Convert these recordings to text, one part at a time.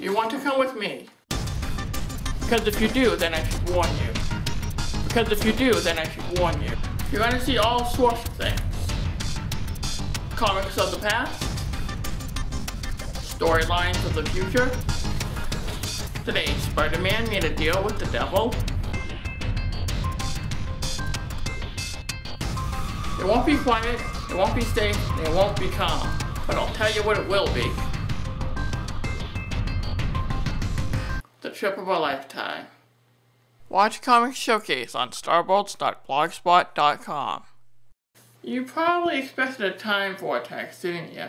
you want to come with me? Because if you do, then I should warn you. Because if you do, then I should warn you. You're going to see all sorts of things. Comics of the past. Storylines of the future. Today, Spider-Man made a deal with the devil. It won't be quiet, it won't be safe, and it won't be calm. But I'll tell you what it will be. The trip of a lifetime. Watch Comics Showcase on starbolts.blogspot.com. You probably expected a time vortex, didn't you?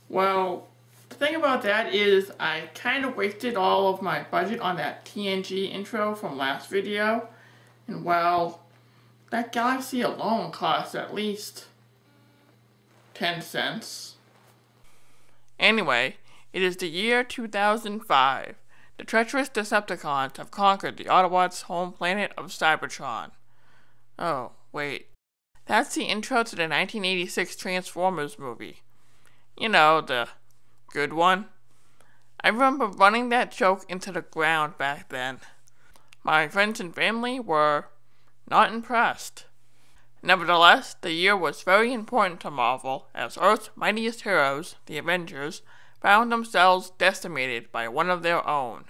Well, the thing about that is I kind of wasted all of my budget on that TNG intro from last video. And well, that galaxy alone costs at least 10 cents. Anyway, it is the year 2005. The treacherous Decepticons have conquered the Autobots' home planet of Cybertron. Oh, wait. That's the intro to the 1986 Transformers movie. You know, the good one. I remember running that joke into the ground back then. My friends and family were not impressed. Nevertheless, the year was very important to Marvel, as Earth's mightiest heroes, the Avengers, found themselves decimated by one of their own.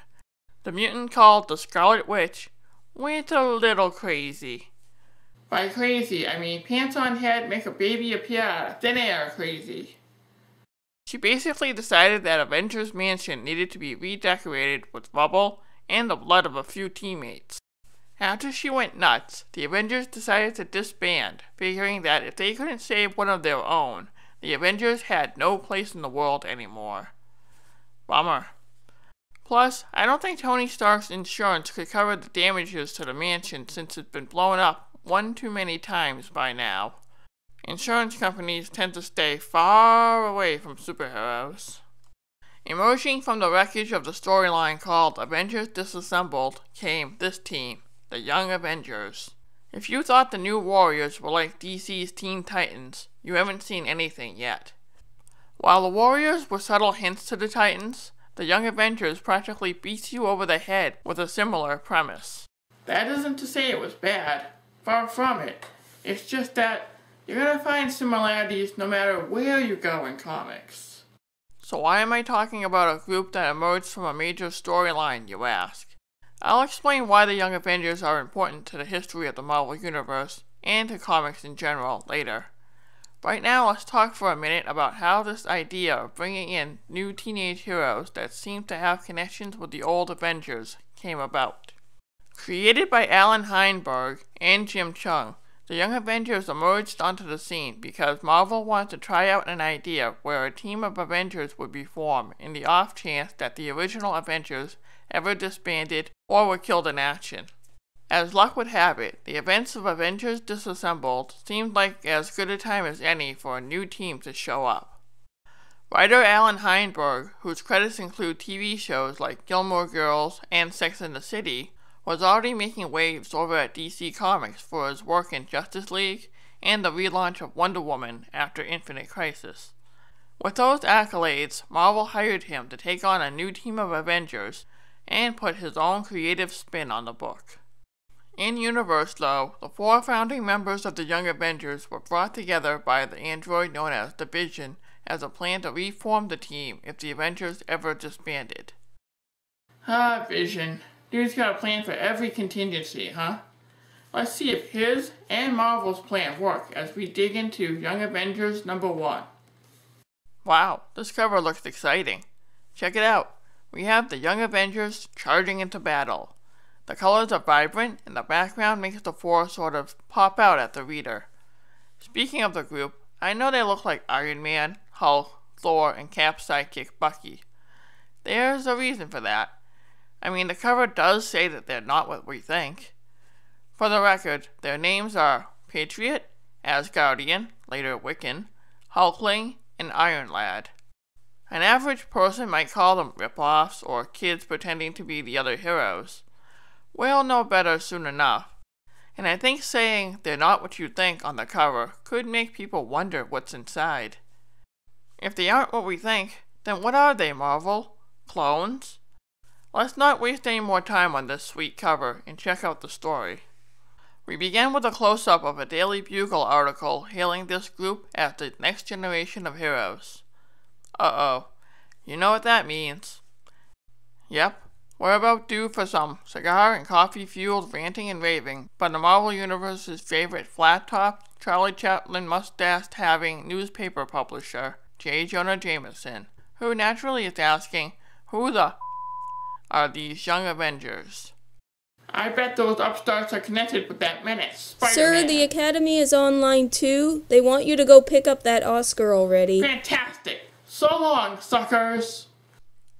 The mutant called the Scarlet Witch went a little crazy. By crazy, I mean pants on head make a baby appear out of thin air crazy. She basically decided that Avengers Mansion needed to be redecorated with rubble and the blood of a few teammates. After she went nuts, the Avengers decided to disband, figuring that if they couldn't save one of their own, the Avengers had no place in the world anymore. Bummer. Plus, I don't think Tony Stark's insurance could cover the damages to the mansion since it's been blown up one too many times by now. Insurance companies tend to stay far away from superheroes. Emerging from the wreckage of the storyline called Avengers Disassembled came this team, the Young Avengers. If you thought the New Warriors were like DC's Teen Titans, you haven't seen anything yet. While the Warriors were subtle hints to the Titans, the Young Avengers practically beats you over the head with a similar premise. That isn't to say it was bad. Far from it. It's just that you're gonna find similarities no matter where you go in comics. So why am I talking about a group that emerged from a major storyline, you ask? I'll explain why the Young Avengers are important to the history of the Marvel Universe, and to comics in general, later. Right now, let's talk for a minute about how this idea of bringing in new teenage heroes that seem to have connections with the old Avengers came about. Created by Alan Heinberg and Jim Chung, the Young Avengers emerged onto the scene because Marvel wanted to try out an idea where a team of Avengers would be formed in the off chance that the original Avengers ever disbanded or were killed in action. As luck would have it, the events of Avengers Disassembled seemed like as good a time as any for a new team to show up. Writer Alan Heinberg, whose credits include TV shows like Gilmore Girls and Sex and the City, was already making waves over at DC Comics for his work in Justice League and the relaunch of Wonder Woman after Infinite Crisis. With those accolades, Marvel hired him to take on a new team of Avengers and put his own creative spin on the book. In-universe, though, the 4 founding members of the Young Avengers were brought together by the android known as the Vision as a plan to reform the team if the Avengers ever disbanded. Vision. Dude's got a plan for every contingency, huh? Let's see if his and Marvel's plan work as we dig into Young Avengers #1. Wow, this cover looks exciting. Check it out. We have the Young Avengers charging into battle. The colors are vibrant, and the background makes the 4 sort of pop out at the reader. Speaking of the group, I know they look like Iron Man, Hulk, Thor, and Cap's sidekick Bucky. There's a reason for that. I mean, the cover does say that they're not what we think. For the record, their names are Patriot, Asgardian, later Wiccan, Hulkling, and Iron Lad. An average person might call them rip-offs or kids pretending to be the other heroes. We'll know better soon enough. And I think saying they're not what you think on the cover could make people wonder what's inside. If they aren't what we think, then what are they, Marvel? Clones? Let's not waste any more time on this sweet cover and check out the story. We begin with a close-up of a Daily Bugle article hailing this group as the next generation of heroes. Uh-oh. You know what that means. Yep, we're about due for some cigar and coffee-fueled ranting and raving by the Marvel Universe's favorite flat-top, Charlie Chaplin mustache-having newspaper publisher, J. Jonah Jameson, who naturally is asking, who the are these young Avengers? I bet those upstarts are connected with that menace, Spider-Man. Sir, the Academy is online too. They want you to go pick up that Oscar already. Fantastic! So long, suckers!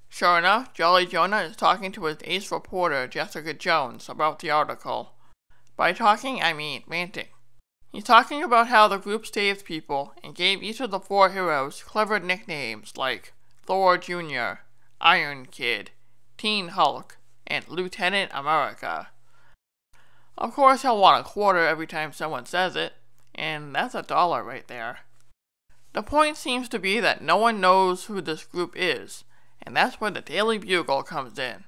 Sure enough, Jolly Jonah is talking to his ace reporter, Jessica Jones, about the article. By talking, I mean ranting. He's talking about how the group saved people and gave each of the 4 heroes clever nicknames like Thor Jr., Iron Kid, Teen Hulk, and Lieutenant America. Of course, he'll want a quarter every time someone says it, and that's $1 right there. The point seems to be that no one knows who this group is, and that's where the Daily Bugle comes in.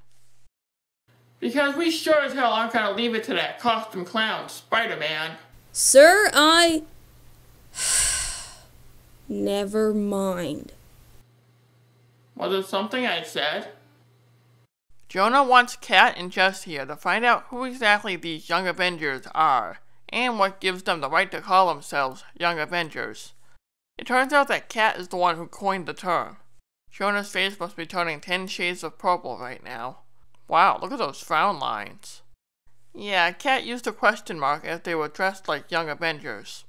Because we sure as hell aren't gonna leave it to that costume clown, Spider-Man. Sir, never mind. Was it something I said? Jonah wants Kat and Jess here to find out who exactly these Young Avengers are, and what gives them the right to call themselves Young Avengers. It turns out that Kat is the one who coined the term. Jonah's face must be turning 10 shades of purple right now. Wow, look at those frown lines. Yeah, Kat used a question mark as they were dressed like Young Avengers.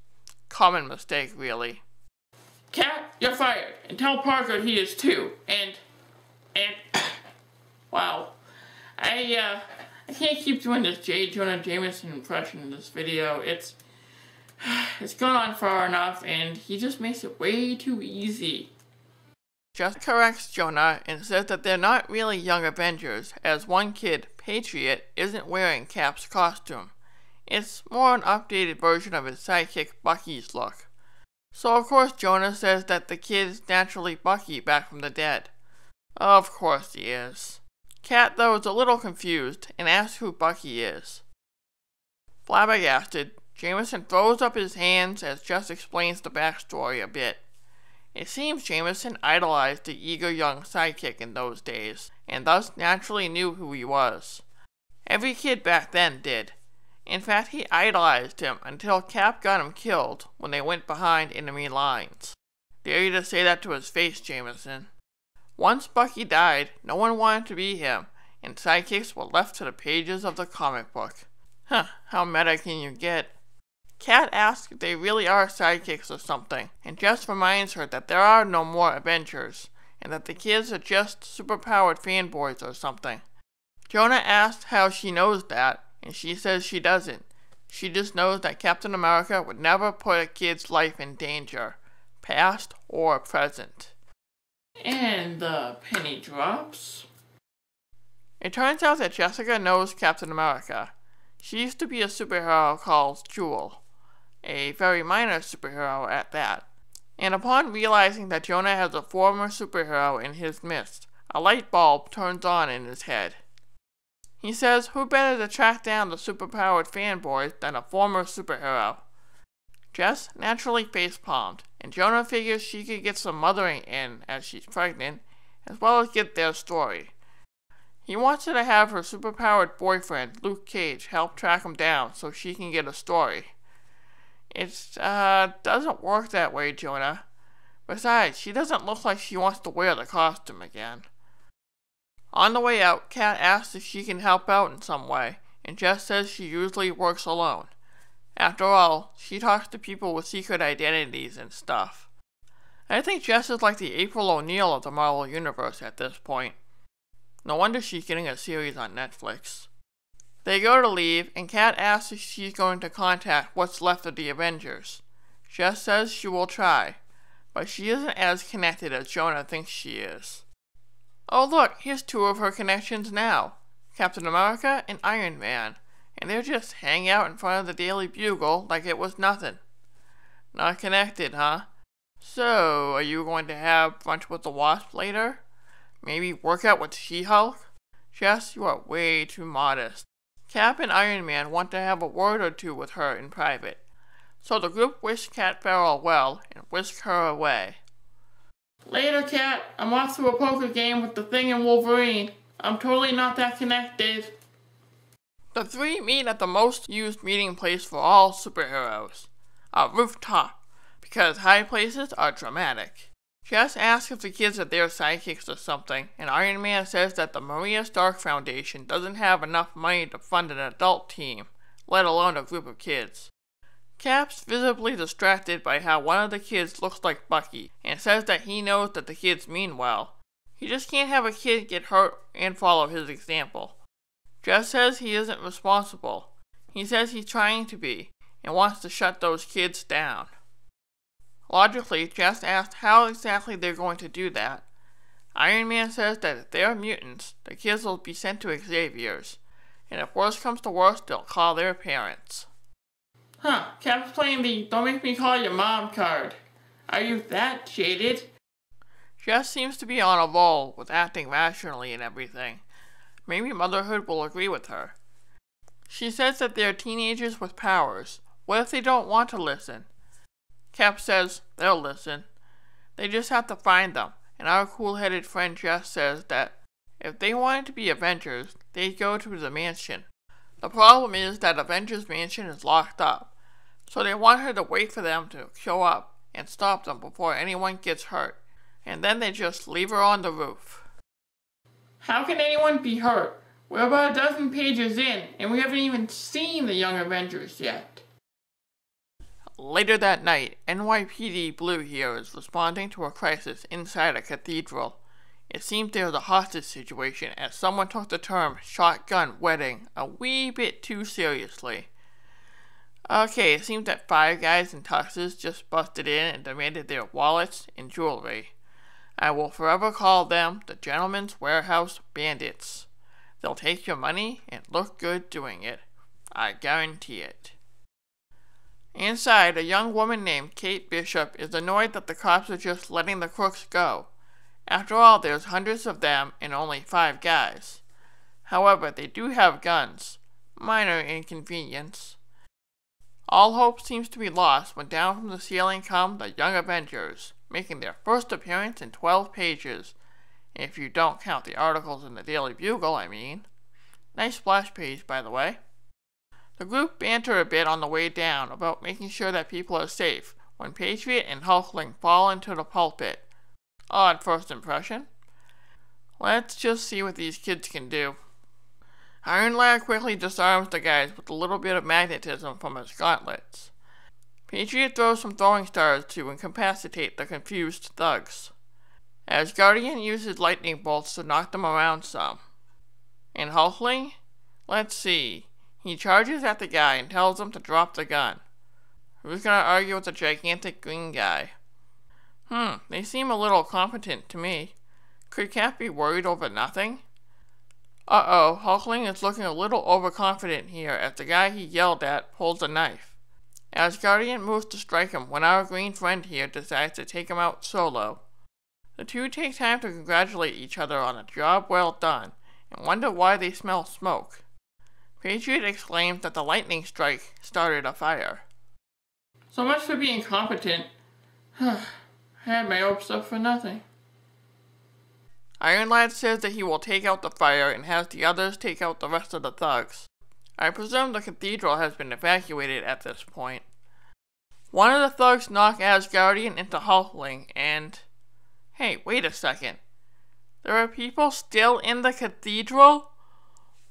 Common mistake, really. Kat, you're fired, and tell Parker he is too, and wow. I can't keep doing this J. Jonah Jameson impression in this video. It's gone on far enough, and he just makes it way too easy. Just corrects Jonah and says that they're not really Young Avengers, as one kid, Patriot, isn't wearing Cap's costume. It's more an updated version of his sidekick Bucky's look. So of course Jonah says that the kid is naturally Bucky back from the dead. Of course he is. Kat, though, is a little confused and asks who Bucky is. Flabbergasted, Jameson throws up his hands as Jess explains the backstory a bit. It seems Jameson idolized the eager young sidekick in those days, and thus naturally knew who he was. Every kid back then did. In fact, he idolized him until Cap got him killed when they went behind enemy lines. Dare you to say that to his face, Jameson. Once Bucky died, no one wanted to be him, and sidekicks were left to the pages of the comic book. Huh, how meta can you get? Kat asks if they really are sidekicks or something, and Jess reminds her that there are no more Avengers, and that the kids are just superpowered fanboys or something. Jonah asks how she knows that, and she says she doesn't. She just knows that Captain America would never put a kid's life in danger, past or present. And the penny drops. It turns out that Jessica knows Captain America. She used to be a superhero called Jewel, a very minor superhero at that. And upon realizing that Jonah has a former superhero in his midst, a light bulb turns on in his head. He says, who better to track down the superpowered fanboys than a former superhero? Jess naturally facepalmed, and Jonah figures she could get some mothering in as she's pregnant, as well as get their story. He wants her to have her superpowered boyfriend, Luke Cage, help track him down so she can get a story. It doesn't work that way, Jonah. Besides, she doesn't look like she wants to wear the costume again. On the way out, Kat asks if she can help out in some way, and Jess says she usually works alone. After all, she talks to people with secret identities and stuff. I think Jess is like the April O'Neil of the Marvel Universe at this point. No wonder she's getting a series on Netflix. They go to leave, and Kat asks if she's going to contact what's left of the Avengers. Jess says she will try, but she isn't as connected as Jonah thinks she is. Oh look, here's 2 of her connections now. Captain America and Iron Man. And they're just hanging out in front of the Daily Bugle like it was nothing. Not connected, huh? So, are you going to have brunch with the Wasp later? Maybe work out with She-Hulk? Jess, you are way too modest. Cap and Iron Man want to have a word or two with her in private. So the group wish Cat Farrell well and whisk her away. Later, Cat. I'm off to a poker game with the Thing and Wolverine. I'm totally not that connected. The three meet at the most used meeting place for all superheroes, a rooftop, because high places are dramatic. Jess asks if the kids are their sidekicks or something, and Iron Man says that the Maria Stark Foundation doesn't have enough money to fund an adult team, let alone a group of kids. Cap's visibly distracted by how one of the kids looks like Bucky, and says that he knows that the kids mean well. He just can't have a kid get hurt and follow his example. Jess says he isn't responsible. He says he's trying to be, and wants to shut those kids down. Logically, Jess asks how exactly they're going to do that. Iron Man says that if they're mutants, the kids will be sent to Xavier's, and if worse comes to worse, they'll call their parents. Cap's playing the "don't make me call your mom" card. Are you that jaded? Jess seems to be on a roll with acting rationally and everything. Maybe motherhood will agree with her. She says that they're teenagers with powers. What if they don't want to listen? Cap says they'll listen. They just have to find them, and our cool-headed friend Jess says that if they wanted to be Avengers, they'd go to the mansion. The problem is that Avengers Mansion is locked up, so they want her to wait for them to show up and stop them before anyone gets hurt, and then they just leave her on the roof. How can anyone be hurt? We're about a dozen pages in, and we haven't even seen the Young Avengers yet. Later that night, NYPD Blue here is responding to a crisis inside a cathedral. It seems there was a hostage situation as someone took the term shotgun wedding a wee bit too seriously. Okay, it seems that 5 guys in tuxes just busted in and demanded their wallets and jewelry. I will forever call them the Gentleman's Warehouse Bandits. They'll take your money and look good doing it. I guarantee it. Inside, a young woman named Kate Bishop is annoyed that the cops are just letting the crooks go. After all, there's hundreds of them and only 5 guys. However, they do have guns. Minor inconvenience. All hope seems to be lost when down from the ceiling come the Young Avengers, making their first appearance in 12 pages. If you don't count the articles in the Daily Bugle, I mean. Nice splash page, by the way. The group banter a bit on the way down about making sure that people are safe when Patriot and Hulkling fall into the pulpit. Odd first impression. Let's just see what these kids can do. Iron Lad quickly disarms the guys with a little bit of magnetism from his gauntlets. Patriot throws some throwing stars to incapacitate the confused thugs. Asgardian uses lightning bolts to knock them around some. And Hulkling? Let's see. He charges at the guy and tells him to drop the gun. Who's gonna argue with the gigantic green guy? They seem a little competent to me. Could Cap be worried over nothing? Uh-oh, Hulkling is looking a little overconfident here as the guy he yelled at pulls a knife. Asgardian moves to strike him when our green friend here decides to take him out solo. The two take time to congratulate each other on a job well done and wonder why they smell smoke. Patriot exclaims that the lightning strike started a fire. So much for being competent. I had my hopes up for nothing. Iron Lad says that he will take out the fire and has the others take out the rest of the thugs. I presume the cathedral has been evacuated at this point. One of the thugs knocks Asgardian into Hulkling and... Hey, wait a second. There are people still in the cathedral?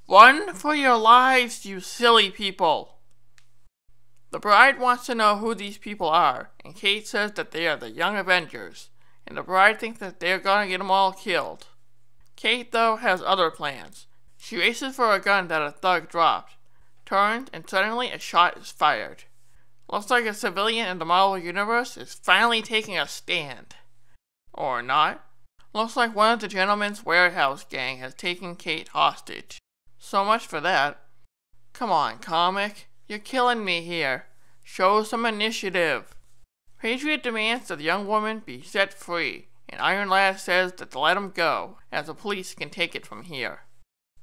Run for your lives, you silly people! The bride wants to know who these people are, and Kate says that they are the Young Avengers, and the bride thinks that they're gonna get them all killed. Kate, though, has other plans. She races for a gun that a thug dropped, turns, and suddenly a shot is fired. Looks like a civilian in the Marvel Universe is finally taking a stand. Or not. Looks like one of the Gentleman's Warehouse gang has taken Kate hostage. So much for that. Come on, comic. You're killing me here. Show some initiative. Patriot demands that the young woman be set free, and Iron Lad says that to let him go, as the police can take it from here.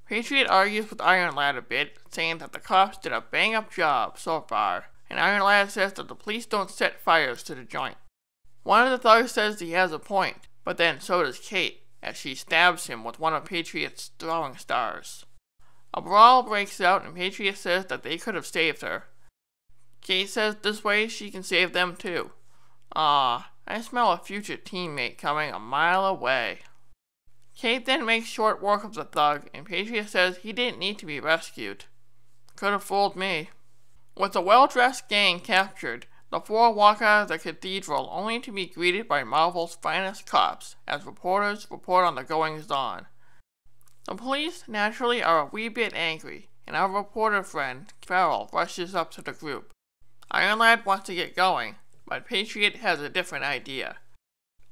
Patriot argues with Iron Lad a bit, saying that the cops did a bang-up job so far, and Iron Lad says that the police don't set fires to the joint. One of the thugs says he has a point, but then so does Kate, as she stabs him with one of Patriot's throwing stars. A brawl breaks out and Patriot says that they could have saved her. Kate says this way she can save them too. Ah, I smell a future teammate coming a mile away. Kate then makes short work of the thug, and Patriot says he didn't need to be rescued. Could have fooled me. With a well-dressed gang captured, the four walk out of the cathedral only to be greeted by Marvel's finest cops as reporters report on the goings-on. The police naturally are a wee bit angry, and our reporter friend, Farrell, rushes up to the group. Iron Lad wants to get going, but Patriot has a different idea.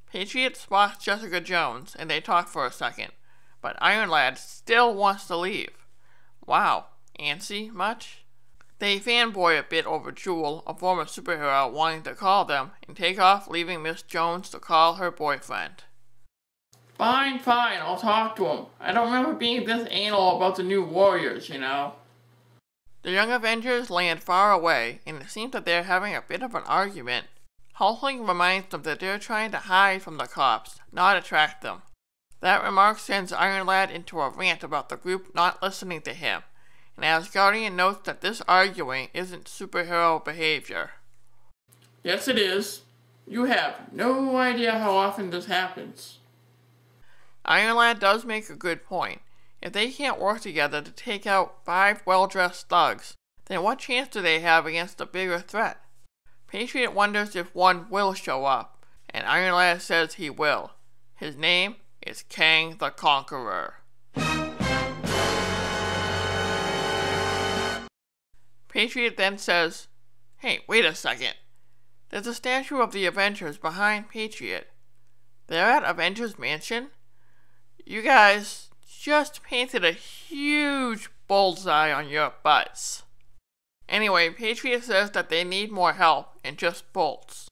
Patriot spots Jessica Jones, and they talk for a second, but Iron Lad still wants to leave. Wow, antsy much? They fanboy a bit over Jewel, a former superhero, wanting to call them, and take off, leaving Miss Jones to call her boyfriend. Fine, I'll talk to him. I don't remember being this anal about the new Warriors, you know. The young Avengers land far away, and it seems that they're having a bit of an argument. Hulkling reminds them that they're trying to hide from the cops, not attract them. That remark sends Iron Lad into a rant about the group not listening to him, and Asgardian notes that this arguing isn't superhero behavior. Yes, it is. You have no idea how often this happens. Iron Lad does make a good point. If they can't work together to take out 5 well-dressed thugs, then what chance do they have against a bigger threat? Patriot wonders if one will show up, and Iron Lad says he will. His name is Kang the Conqueror. Patriot then says, "Hey, wait a second. There's a statue of the Avengers behind Patriot. They're at Avengers Mansion? You guys just painted a huge bullseye on your butts." Anyway, Patriot says that they need more help and just bolts.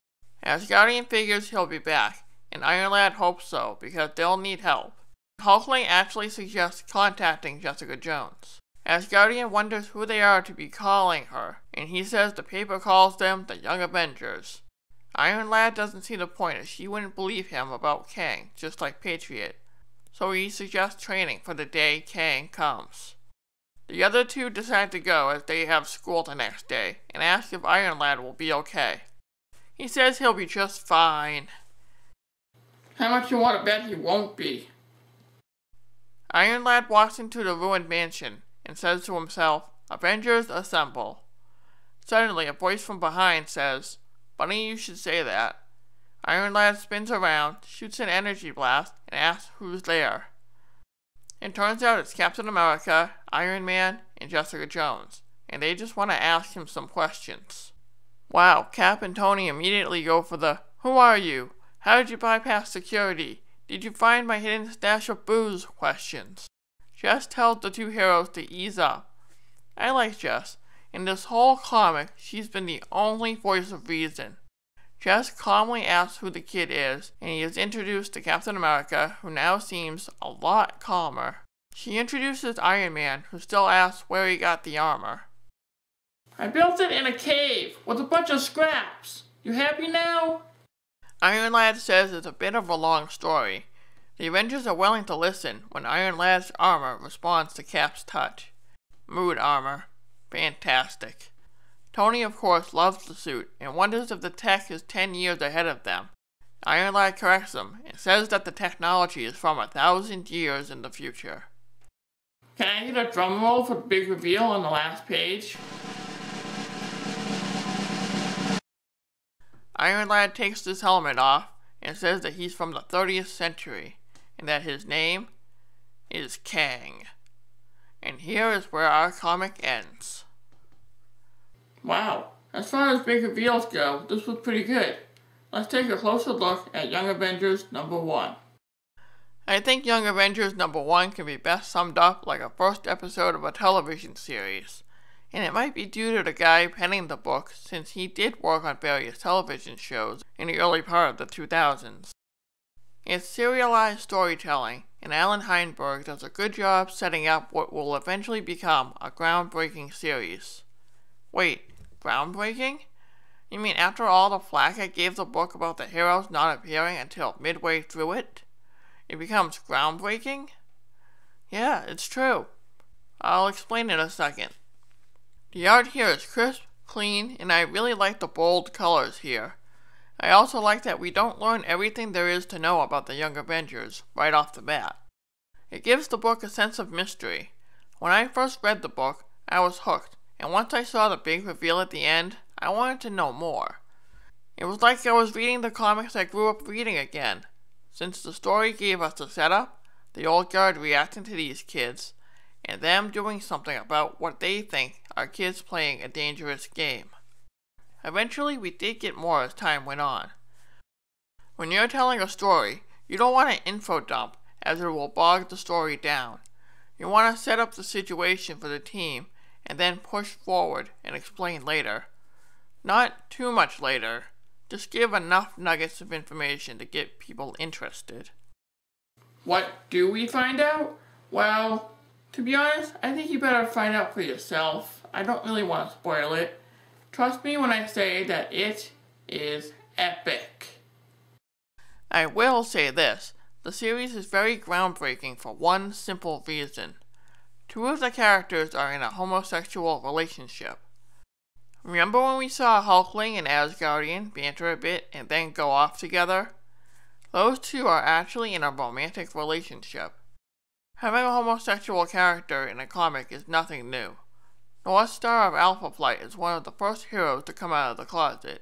Asgardian figures he'll be back, and Iron Lad hopes so because they'll need help. Hulkling actually suggests contacting Jessica Jones. Asgardian wonders who they are to be calling her, and he says the paper calls them the Young Avengers. Iron Lad doesn't see the point as she wouldn't believe him about Kang, just like Patriot, so he suggests training for the day Kang comes. The other two decide to go as they have school the next day, and ask if Iron Lad will be okay. He says he'll be just fine. How much you want to bet he won't be? Iron Lad walks into the ruined mansion, and says to himself, "Avengers assemble." Suddenly, a voice from behind says, "Funny you should say that." Iron Lad spins around, shoots an energy blast, and asks who's there. It turns out it's Captain America, Iron Man, and Jessica Jones, and they just want to ask him some questions. Wow, Cap and Tony immediately go for the, "Who are you? How did you bypass security? Did you find my hidden stash of booze?" questions. Jess tells the two heroes to ease up. I like Jess. In this whole comic, she's been the only voice of reason. Jess calmly asks who the kid is, and he is introduced to Captain America, who now seems a lot calmer. She introduces Iron Man, who still asks where he got the armor. "I built it in a cave with a bunch of scraps. You happy now?" Iron Lad says it's a bit of a long story. The Avengers are willing to listen when Iron Lad's armor responds to Cap's touch. Mood armor. Fantastic. Tony, of course, loves the suit and wonders if the tech is 10 years ahead of them. Iron Lad corrects him and says that the technology is from 1,000 years in the future. Can I get a drum roll for the big reveal on the last page? Iron Lad takes his helmet off and says that he's from the 30th century, and that his name is Kang. And here is where our comic ends. Wow, as far as big reveals go, this was pretty good. Let's take a closer look at Young Avengers #1. I think Young Avengers #1 can be best summed up like a first episode of a television series, and it might be due to the guy penning the book since he did work on various television shows in the early part of the 2000s. It's serialized storytelling, and Alan Heinberg does a good job setting up what will eventually become a groundbreaking series. Wait, groundbreaking? You mean after all the flack it gave the book about the heroes not appearing until midway through it, it becomes groundbreaking? Yeah, it's true. I'll explain in a second. The art here is crisp, clean, and I really like the bold colors here. I also like that we don't learn everything there is to know about the Young Avengers right off the bat. It gives the book a sense of mystery. When I first read the book, I was hooked, and once I saw the big reveal at the end, I wanted to know more. It was like I was reading the comics I grew up reading again, since the story gave us the setup, the old guard reacting to these kids, and them doing something about what they think are kids playing a dangerous game. Eventually, we did get more as time went on. When you're telling a story, you don't want an info dump, as it will bog the story down. You want to set up the situation for the team, and then push forward and explain later. Not too much later, just give enough nuggets of information to get people interested. What do we find out? Well, to be honest, I think you better find out for yourself. I don't really want to spoil it. Trust me when I say that it is epic. I will say this, the series is very groundbreaking for one simple reason. Two of the characters are in a homosexual relationship. Remember when we saw Hulkling and Asgardian banter a bit and then go off together? Those two are actually in a romantic relationship. Having a homosexual character in a comic is nothing new. North Star of Alpha Flight is one of the first heroes to come out of the closet.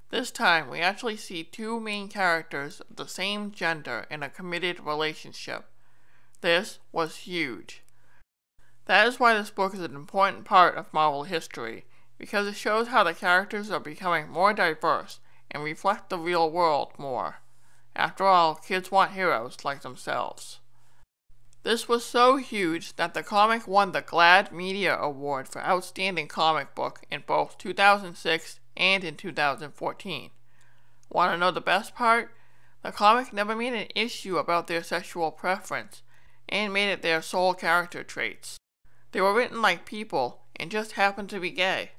This time, we actually see two main characters of the same gender in a committed relationship. This was huge. That is why this book is an important part of Marvel history, because it shows how the characters are becoming more diverse and reflect the real world more. After all, kids want heroes like themselves. This was so huge that the comic won the GLAAD Media Award for Outstanding Comic Book in both 2006 and in 2014. Want to know the best part? The comic never made an issue about their sexual preference, and made it their sole character traits. They were written like people, and just happened to be gay.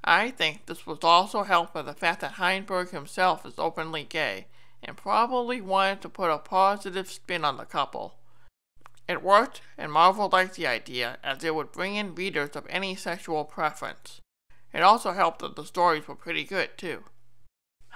I think this was also helped by the fact that Heinberg himself is openly gay, and probably wanted to put a positive spin on the couple. It worked, and Marvel liked the idea, as it would bring in readers of any sexual preference. It also helped that the stories were pretty good, too.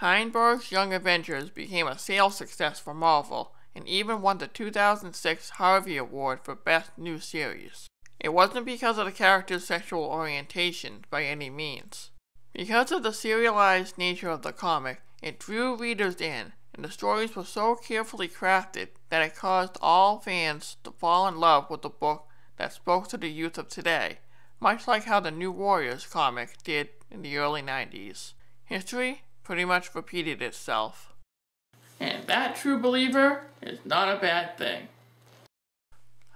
Heinberg's Young Avengers became a sales success for Marvel, and even won the 2006 Harvey Award for Best New Series. It wasn't because of the character's sexual orientation, by any means. Because of the serialized nature of the comic, it drew readers in, and the stories were so carefully crafted that it caused all fans to fall in love with the book that spoke to the youth of today, much like how the New Warriors comic did in the early 90s. History pretty much repeated itself. And that, true believer, is not a bad thing.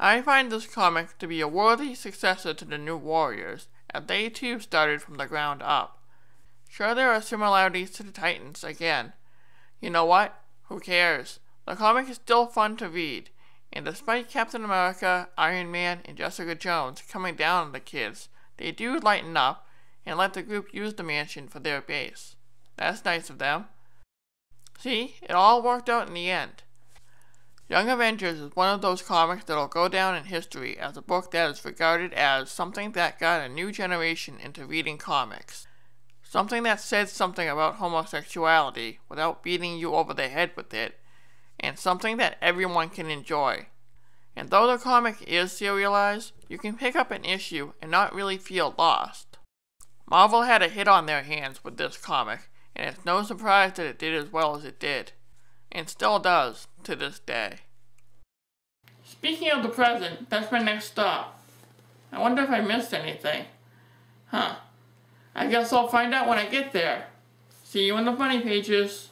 I find this comic to be a worthy successor to the New Warriors, as they too started from the ground up. Sure, there are similarities to the Titans again. You know what? Who cares? The comic is still fun to read, and despite Captain America, Iron Man, and Jessica Jones coming down on the kids, they do lighten up and let the group use the mansion for their base. That's nice of them. See, it all worked out in the end. Young Avengers is one of those comics that'll go down in history as a book that is regarded as something that got a new generation into reading comics. Something that said something about homosexuality without beating you over the head with it, and something that everyone can enjoy. And though the comic is serialized, you can pick up an issue and not really feel lost. Marvel had a hit on their hands with this comic, and it's no surprise that it did as well as it did, and still does to this day. Speaking of the present, that's my next stop. I wonder if I missed anything. I guess I'll find out when I get there. See you in the funny pages.